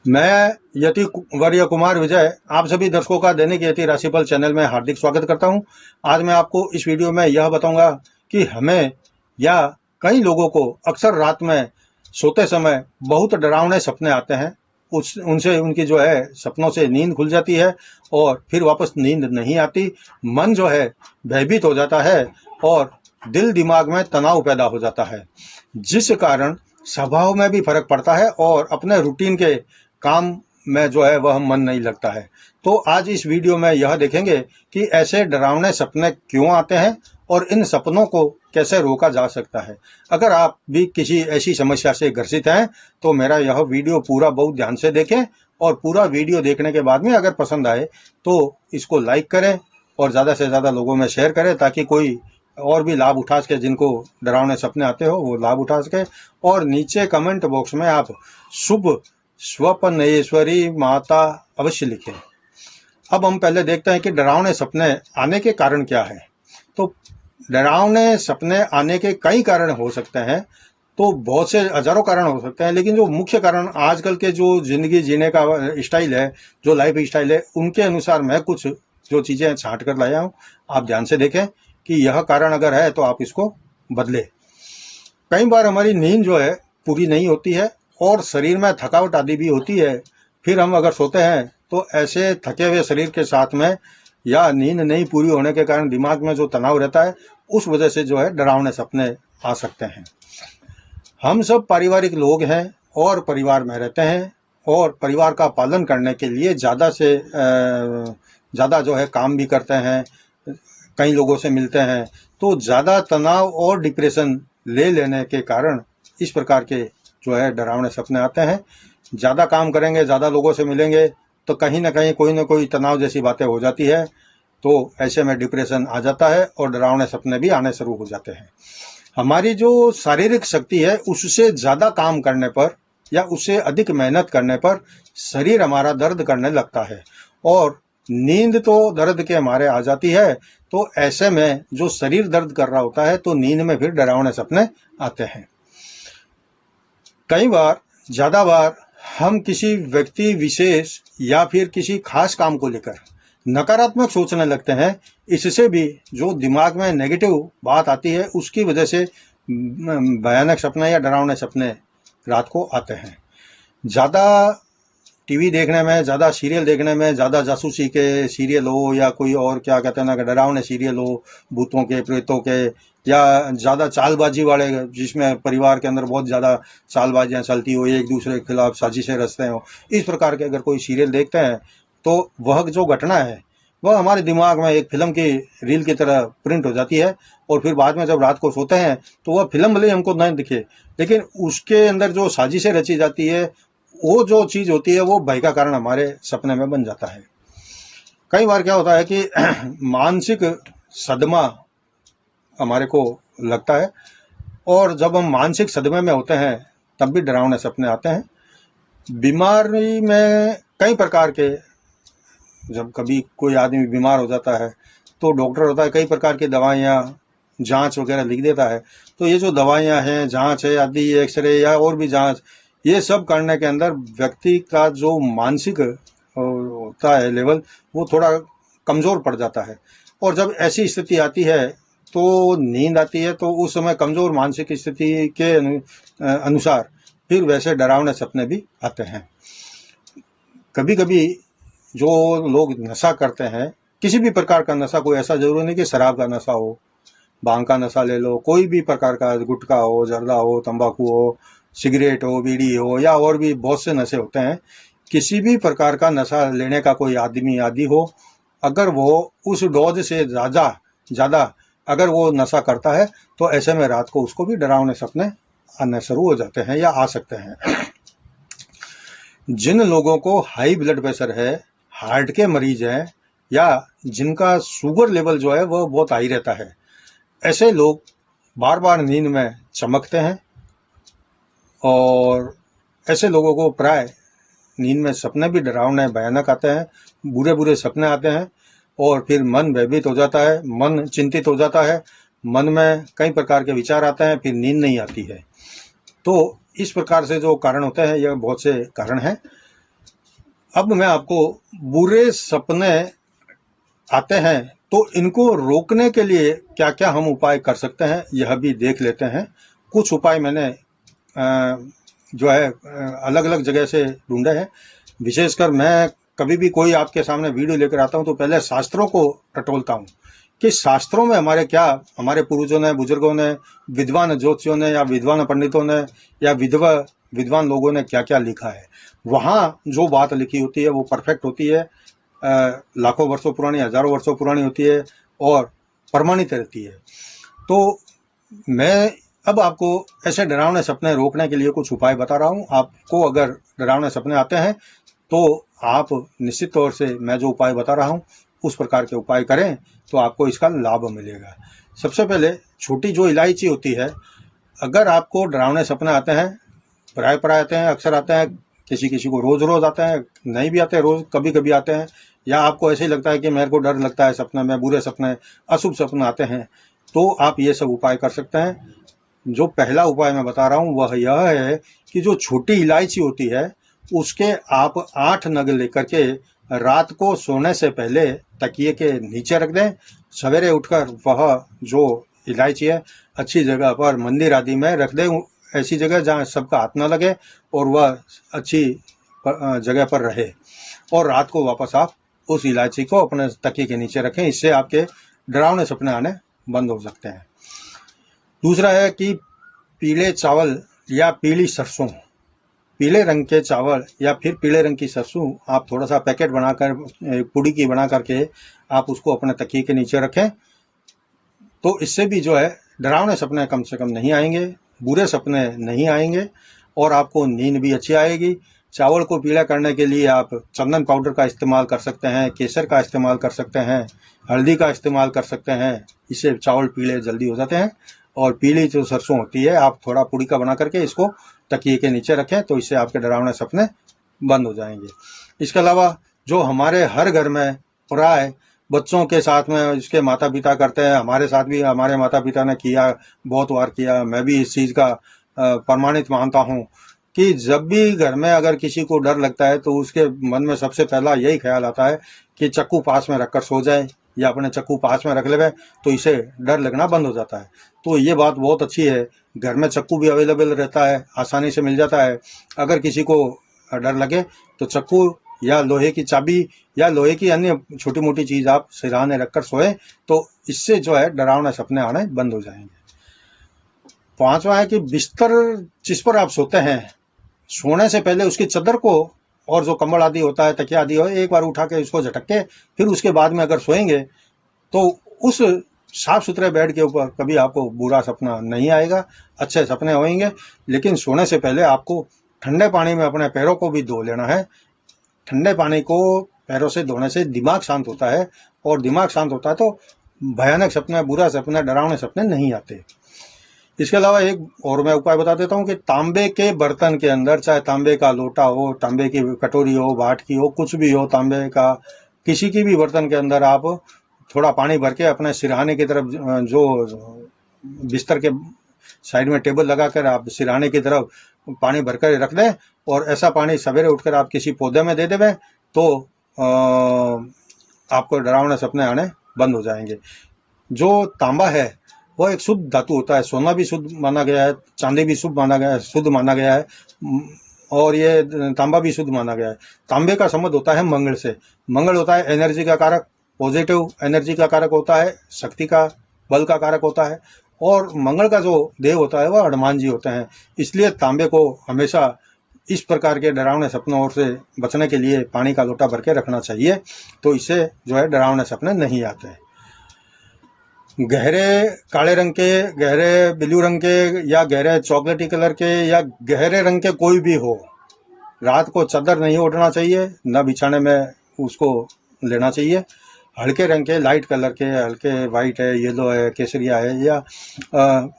मैं यति वर्य कुमार विजय आप सभी दर्शकों का दैनिक यति राशिफल चैनल में हार्दिक स्वागत करता हूं। आज मैं आपको इस वीडियो में यह बताऊंगा कि हमें या कई लोगों को अक्सर रात में सोते समय बहुत डरावने सपने आते हैं। उनसे उनकी जो है सपनों से नींद खुल जाती है और फिर वापस नींद नहीं आती। मन जो है भयभीत हो जाता है और दिल दिमाग में तनाव पैदा हो जाता है, जिस कारण स्वभाव में भी फर्क पड़ता है और अपने रूटीन के काम में जो है वह मन नहीं लगता है। तो आज इस वीडियो में यह देखेंगे कि ऐसे डरावने सपने क्यों आते हैं और इन सपनों को कैसे रोका जा सकता है। अगर आप भी किसी ऐसी समस्या से ग्रसित हैं तो मेरा यह वीडियो पूरा बहुत ध्यान से देखें और पूरा वीडियो देखने के बाद में अगर पसंद आए तो इसको लाइक करें और ज़्यादा से ज़्यादा लोगों में शेयर करें, ताकि कोई और भी लाभ उठा सके, जिनको डरावने सपने आते हो वो लाभ उठा सके। और नीचे कमेंट बॉक्स में आप शुभ स्वप्नेश्वरी माता अवश्य लिखें। अब हम पहले देखते हैं कि डरावने सपने आने के कारण क्या है। तो डरावने सपने आने के कई कारण हो सकते हैं, तो बहुत से हजारों कारण हो सकते हैं, लेकिन जो मुख्य कारण आजकल के जो जिंदगी जीने का स्टाइल है, जो लाइफ स्टाइल है, उनके अनुसार मैं कुछ जो चीजें छांट कर लाया हूं। आप ध्यान से देखें कि यह कारण अगर है तो आप इसको बदले। कई बार हमारी नींद जो है पूरी नहीं होती है और शरीर में थकावट आदि भी होती है। फिर हम अगर सोते हैं तो ऐसे थके हुए शरीर के साथ में या नींद नहीं पूरी होने के कारण दिमाग में जो तनाव रहता है, उस वजह से जो है डरावने सपने आ सकते हैं। हम सब पारिवारिक लोग हैं और परिवार में रहते हैं और परिवार का पालन करने के लिए ज़्यादा से ज़्यादा जो है काम भी करते हैं, कई लोगों से मिलते हैं। तो ज़्यादा तनाव और डिप्रेशन ले लेने के कारण इस प्रकार के जो है डरावने सपने आते हैं। ज़्यादा काम करेंगे, ज़्यादा लोगों से मिलेंगे तो कहीं ना कहीं कोई ना कोई तनाव जैसी बातें हो जाती है, तो ऐसे में डिप्रेशन आ जाता है और डरावने सपने भी आने शुरू हो जाते हैं। हमारी जो शारीरिक शक्ति है उससे ज़्यादा काम करने पर या उससे अधिक मेहनत करने पर शरीर हमारा दर्द करने लगता है और नींद तो दर्द के मारे आ जाती है। तो ऐसे में जो शरीर दर्द कर रहा होता है तो नींद में फिर डरावने सपने आते हैं। कई बार ज्यादा बार हम किसी व्यक्ति विशेष या फिर किसी खास काम को लेकर नकारात्मक सोचने लगते हैं। इससे भी जो दिमाग में नेगेटिव बात आती है उसकी वजह से भयानक सपने या डरावने सपने रात को आते हैं। ज़्यादा टीवी देखने में, ज़्यादा सीरियल देखने में, ज़्यादा जासूसी के सीरियल हो या कोई और क्या कहते हैं ना डरावने सीरियल हो, भूतों के, प्रेतों के, या ज़्यादा चालबाजी वाले, जिसमें परिवार के अंदर बहुत ज़्यादा चालबाजियाँ चलती हो, एक दूसरे के खिलाफ साजिशें रचते हो, इस प्रकार के अगर कोई सीरियल देखते हैं तो वह जो घटना है वह हमारे दिमाग में एक फिल्म की रील की तरह प्रिंट हो जाती है और फिर बाद में जब रात को सोते हैं तो वह फिल्म भले हमको न दिखे, लेकिन उसके अंदर जो साजिशें रची जाती है, वो जो चीज होती है वो भय का कारण हमारे सपने में बन जाता है। कई बार क्या होता है कि मानसिक सदमा हमारे को लगता है और जब हम मानसिक सदमे में होते हैं तब भी डरावने सपने आते हैं। बीमारी में कई प्रकार के, जब कभी कोई आदमी बीमार हो जाता है तो डॉक्टर होता है कई प्रकार की दवाइयाँ, जांच वगैरह लिख देता है। तो ये जो दवाइयाँ हैं, जांच है आदि, एक्सरे या और भी जांच, ये सब करने के अंदर व्यक्ति का जो मानसिक होता है लेवल, वो थोड़ा कमजोर पड़ जाता है। और जब ऐसी स्थिति आती है तो नींद आती है, तो उस समय कमजोर मानसिक स्थिति के अनुसार फिर वैसे डरावने सपने भी आते हैं। कभी कभी जो लोग नशा करते हैं, किसी भी प्रकार का नशा, कोई ऐसा जरूरी नहीं कि शराब का नशा हो, भांग का नशा ले लो, कोई भी प्रकार का, गुटखा हो, जर्दा हो, तंबाकू हो, सिगरेट हो, बीड़ी हो, या और भी बहुत से नशे होते हैं। किसी भी प्रकार का नशा लेने का कोई आदमी आदि हो, अगर वो उस डोज से ज्यादा अगर वो नशा करता है तो ऐसे में रात को उसको भी डरावने सपने आने शुरू हो जाते हैं या आ सकते हैं। जिन लोगों को हाई ब्लड प्रेशर है, हार्ट के मरीज हैं, या जिनका शुगर लेवल जो है वो बहुत हाई रहता है, ऐसे लोग बार बार नींद में चमकते हैं और ऐसे लोगों को प्राय नींद में सपने भी डरावने भयानक आते हैं, बुरे बुरे सपने आते हैं और फिर मन भयभीत हो जाता है, मन चिंतित हो जाता है, मन में कई प्रकार के विचार आते हैं, फिर नींद नहीं आती है। तो इस प्रकार से जो कारण होते हैं, यह बहुत से कारण हैं। अब मैं आपको बुरे सपने आते हैं तो इनको रोकने के लिए क्या क्या हम उपाय कर सकते हैं, यह भी देख लेते हैं। कुछ उपाय मैंने जो है अलग अलग जगह से ढूंढे हैं। विशेषकर मैं कभी भी कोई आपके सामने वीडियो लेकर आता हूं तो पहले शास्त्रों को टटोलता हूं कि शास्त्रों में हमारे पूर्वजों ने, बुजुर्गों ने, विद्वान ज्योतिषियों ने या विद्वान पंडितों ने या विद्वान लोगों ने क्या क्या लिखा है। वहां जो बात लिखी होती है वो परफेक्ट होती है, लाखों वर्षों पुरानी, हजारों वर्षों पुरानी होती है और प्रमाणित रहती है। तो मैं अब आपको ऐसे डरावने सपने रोकने के लिए कुछ उपाय बता रहा हूं। आपको अगर डरावने सपने आते हैं तो आप निश्चित तौर से मैं जो उपाय बता रहा हूं उस प्रकार के उपाय करें तो आपको इसका लाभ मिलेगा। सबसे पहले छोटी जो इलायची होती है, अगर आपको डरावने सपने आते हैं, प्राय आते हैं, अक्सर आते हैं, किसी किसी को रोज रोज आते हैं, नहीं भी आते, रोज कभी कभी आते हैं, या आपको ऐसे ही लगता है कि मेरे को डर लगता है सपने में, बुरे सपने, अशुभ सपने आते हैं, तो आप ये सब उपाय कर सकते हैं। जो पहला उपाय मैं बता रहा हूं वह यह है कि जो छोटी इलायची होती है उसके आप 8 नग लेकर के रात को सोने से पहले तकिए के नीचे रख दें। सवेरे उठकर वह जो इलायची है अच्छी जगह पर, मंदिर आदि में रख दें, ऐसी जगह जहां सबका हाथ न लगे और वह अच्छी जगह पर रहे, और रात को वापस आप उस इलायची को अपने तकिए के नीचे रखें। इससे आपके डरावने सपने आने बंद हो सकते हैं। दूसरा है कि पीले चावल या पीली सरसों, पीले रंग के चावल या फिर पीले रंग की सरसों आप थोड़ा सा पैकेट बनाकर, पुड़ी की बना करके आप उसको अपने तकिए के नीचे रखें, तो इससे भी जो है डरावने सपने कम से कम नहीं आएंगे, बुरे सपने नहीं आएंगे और आपको नींद भी अच्छी आएगी। चावल को पीला करने के लिए आप चंदन पाउडर का इस्तेमाल कर सकते हैं, केसर का इस्तेमाल कर सकते हैं, हल्दी का इस्तेमाल कर सकते हैं। इससे चावल पीले जल्दी हो जाते हैं। और पीली जो सरसों होती है आप थोड़ा पुड़ी का बना करके इसको तकिए के नीचे रखें, तो इससे आपके डरावने सपने बंद हो जाएंगे। इसके अलावा जो हमारे हर घर में प्राय बच्चों के साथ में इसके माता पिता करते हैं, हमारे साथ भी हमारे माता पिता ने किया, बहुत बार किया, मैं भी इस चीज का प्रमाणित मानता हूं कि जब भी घर में अगर किसी को डर लगता है तो उसके मन में सबसे पहला यही ख्याल आता है कि चक्कू पास में रखकर सो जाए या अपने चक्कू पास में रख ले, तो इसे डर लगना बंद हो जाता है। तो ये बात बहुत अच्छी है, घर में चक्कू भी अवेलेबल रहता है, आसानी से मिल जाता है। अगर किसी को डर लगे तो चक्कू या लोहे की चाबी या लोहे की अन्य छोटी मोटी चीज आप सिरहाने रखकर सोए, तो इससे जो है डरावने सपने आने बंद हो जाएंगे। पांचवा है कि बिस्तर जिस पर आप सोते हैं, सोने से पहले उसकी चादर को और जो कंबल आदि होता है, तकिया आदि हो, एक बार उठा के उसको झटक के फिर उसके बाद में अगर सोएंगे तो उस साफ सुथरे बेड के ऊपर कभी आपको बुरा सपना नहीं आएगा, अच्छे सपने होंगे। लेकिन सोने से पहले आपको ठंडे पानी में अपने पैरों को भी धो लेना है। ठंडे पानी को पैरों से धोने से दिमाग शांत होता है, और दिमाग शांत होता है तो भयानक सपने, बुरा सपने, डरावने सपने नहीं आते। इसके अलावा एक और मैं उपाय बता देता हूँ कि तांबे के बर्तन के अंदर, चाहे तांबे का लोटा हो, तांबे की कटोरी हो, बाट की हो, कुछ भी हो, तांबे का किसी की भी बर्तन के अंदर आप थोड़ा पानी भर के अपने सिरहाने की तरफ, जो बिस्तर के साइड में टेबल लगाकर आप सिरहाने की तरफ पानी भरकर रख दें, और ऐसा पानी सवेरे उठकर आप किसी पौधे में दे देवें तो आपको डरावने सपने आने बंद हो जाएंगे। जो तांबा है वह एक शुद्ध धातु होता है, सोना भी शुद्ध माना गया है, चांदी भी शुद्ध माना गया है, और ये तांबा भी शुद्ध माना गया है। तांबे का संबंध होता है मंगल से। मंगल होता है एनर्जी का कारक, पॉजिटिव एनर्जी का कारक होता है, शक्ति का, बल का कारक होता है, और मंगल का जो देव होता है वह हनुमान जी होते हैं। इसलिए तांबे को हमेशा इस प्रकार के डरावने सपनों से बचने के लिए पानी का लोटा भर के रखना चाहिए, तो इससे जो है डरावने सपने नहीं आते। गहरे काले रंग के, गहरे ब्लू रंग के, या गहरे चॉकलेटी कलर के, या गहरे रंग के कोई भी हो, रात को चादर नहीं ओढ़ना चाहिए, न बिछाने में उसको लेना चाहिए। हल्के रंग के, लाइट कलर के, हल्के वाइट है, येलो है, केसरिया है, या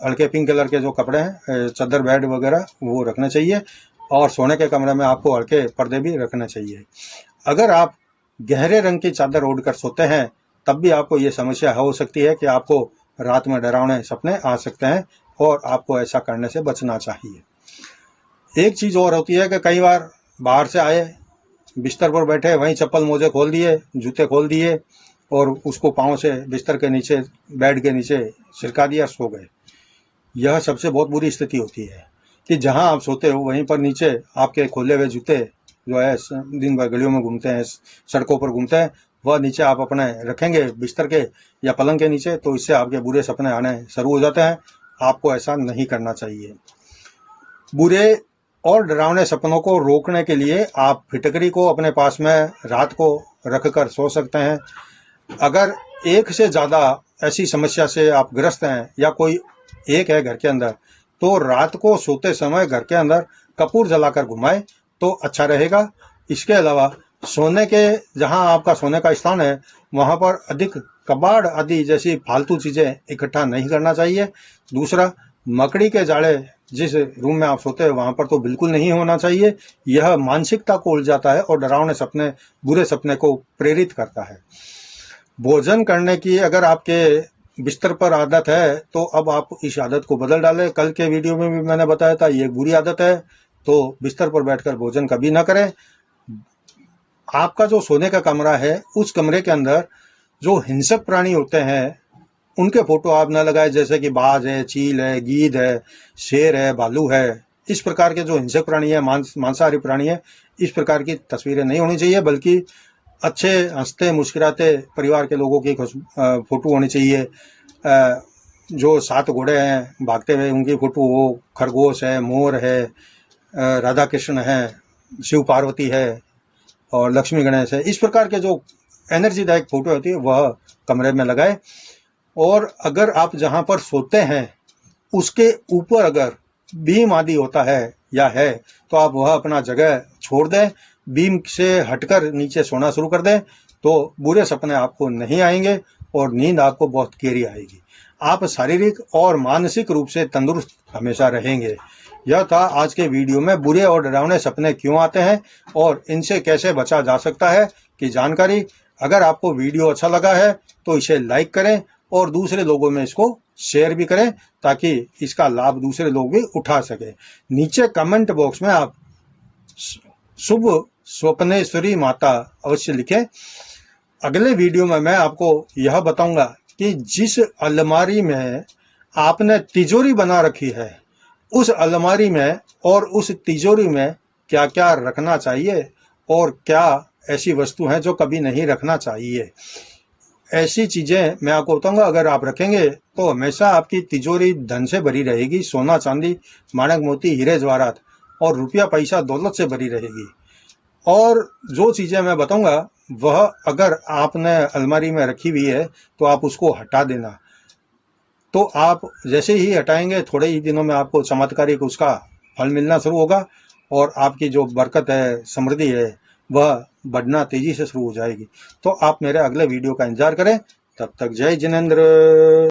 हल्के पिंक कलर के जो कपड़े हैं, चादर बेड वगैरह, वो रखने चाहिए। और सोने के कमरे में आपको हल्के पर्दे भी रखने चाहिए। अगर आप गहरे रंग की चादर ओढ़कर सोते हैं तब भी आपको ये समस्या हो सकती है कि आपको रात में डरावने सपने आ सकते हैं, और आपको ऐसा करने से बचना चाहिए। एक चीज और होती है कि कई बार बाहर से आए, बिस्तर पर बैठे वहीं चप्पल मोजे खोल दिए, जूते खोल दिए और उसको पाँव से बिस्तर के नीचे, बेड के नीचे छिड़का दिया, सो गए। यह सबसे बहुत बुरी स्थिति होती है कि जहां आप सोते हो वहीं पर नीचे आपके खोले हुए जूते जो है दिन भर गलियों में घूमते हैं, सड़कों पर घूमते हैं, वह नीचे आप अपने रखेंगे बिस्तर के या पलंग के नीचे, तो इससे आपके बुरे सपने आने शुरू हो जाते हैं। आपको ऐसा नहीं करना चाहिए। बुरे और डरावने सपनों को रोकने के लिए आप फिटकरी को अपने पास में रात को रखकर सो सकते हैं। अगर एक से ज्यादा ऐसी समस्या से आप ग्रस्त हैं या कोई एक है घर के अंदर, तो रात को सोते समय घर के अंदर कपूर जलाकर घुमाए तो अच्छा रहेगा। इसके अलावा सोने के, जहां आपका सोने का स्थान है वहां पर अधिक कबाड़ आदि जैसी फालतू चीजें इकट्ठा नहीं करना चाहिए। दूसरा, मकड़ी के जाड़े जिस रूम में आप सोते हैं वहां पर तो बिल्कुल नहीं होना चाहिए। यह मानसिकता को उलझाता है और डरावने सपने, बुरे सपने को प्रेरित करता है। भोजन करने की अगर आपके बिस्तर पर आदत है तो अब आप इस आदत को बदल डालें। कल के वीडियो में भी मैंने बताया था ये एक बुरी आदत है, तो बिस्तर पर बैठकर भोजन कभी ना करें। आपका जो सोने का कमरा है उस कमरे के अंदर जो हिंसक प्राणी होते हैं उनके फोटो आप न लगाए, जैसे कि बाज है, चील है, गीद है, शेर है, भालू है। इस प्रकार के जो हिंसक प्राणी है, मांसाहारी प्राणी है, इस प्रकार की तस्वीरें नहीं होनी चाहिए, बल्कि अच्छे हंसते मुस्कुराते परिवार के लोगों की फोटो होनी चाहिए। जो 7 घोड़े हैं भागते हुए उनकी फोटो हो, खरगोश है, मोर है, राधा कृष्ण है, शिव पार्वती है और लक्ष्मी गणेश है। इस प्रकार के जो एनर्जीदायक फोटो होती है वह कमरे में लगाए। और अगर आप जहां पर सोते हैं उसके ऊपर अगर बीम आदि होता है या है तो आप वह अपना जगह छोड़ दें, बीम से हटकर नीचे सोना शुरू कर दें, तो बुरे सपने आपको नहीं आएंगे और नींद आपको बहुत गहरी आएगी। आप शारीरिक और मानसिक रूप से तंदुरुस्त हमेशा रहेंगे। यह था आज के वीडियो में बुरे और डरावने सपने क्यों आते हैं और इनसे कैसे बचा जा सकता है की जानकारी। अगर आपको वीडियो अच्छा लगा है तो इसे लाइक करें और दूसरे लोगों में इसको शेयर भी करें ताकि इसका लाभ दूसरे लोग भी उठा सके। नीचे कमेंट बॉक्स में आप शुभ स्वप्नेश्वरी माता अवश्य लिखें। अगले वीडियो में मैं आपको यह बताऊंगा कि जिस अलमारी में आपने तिजोरी बना रखी है उस अलमारी में और उस तिजोरी में क्या क्या रखना चाहिए और क्या ऐसी वस्तु हैं जो कभी नहीं रखना चाहिए। ऐसी चीजें मैं आपको बताऊंगा। अगर आप रखेंगे तो हमेशा आपकी तिजोरी धन से भरी रहेगी, सोना चांदी माणक मोती हीरे जवाहरात और रुपया पैसा दौलत से भरी रहेगी। और जो चीजें मैं बताऊंगा वह अगर आपने अलमारी में रखी हुई है तो आप उसको हटा देना। तो आप जैसे ही हटाएंगे थोड़े ही दिनों में आपको चमत्कारिक उसका फल मिलना शुरू होगा और आपकी जो बरकत है, समृद्धि है, वह बढ़ना तेजी से शुरू हो जाएगी। तो आप मेरे अगले वीडियो का इंतजार करें। तब तक जय जिनेंद्र।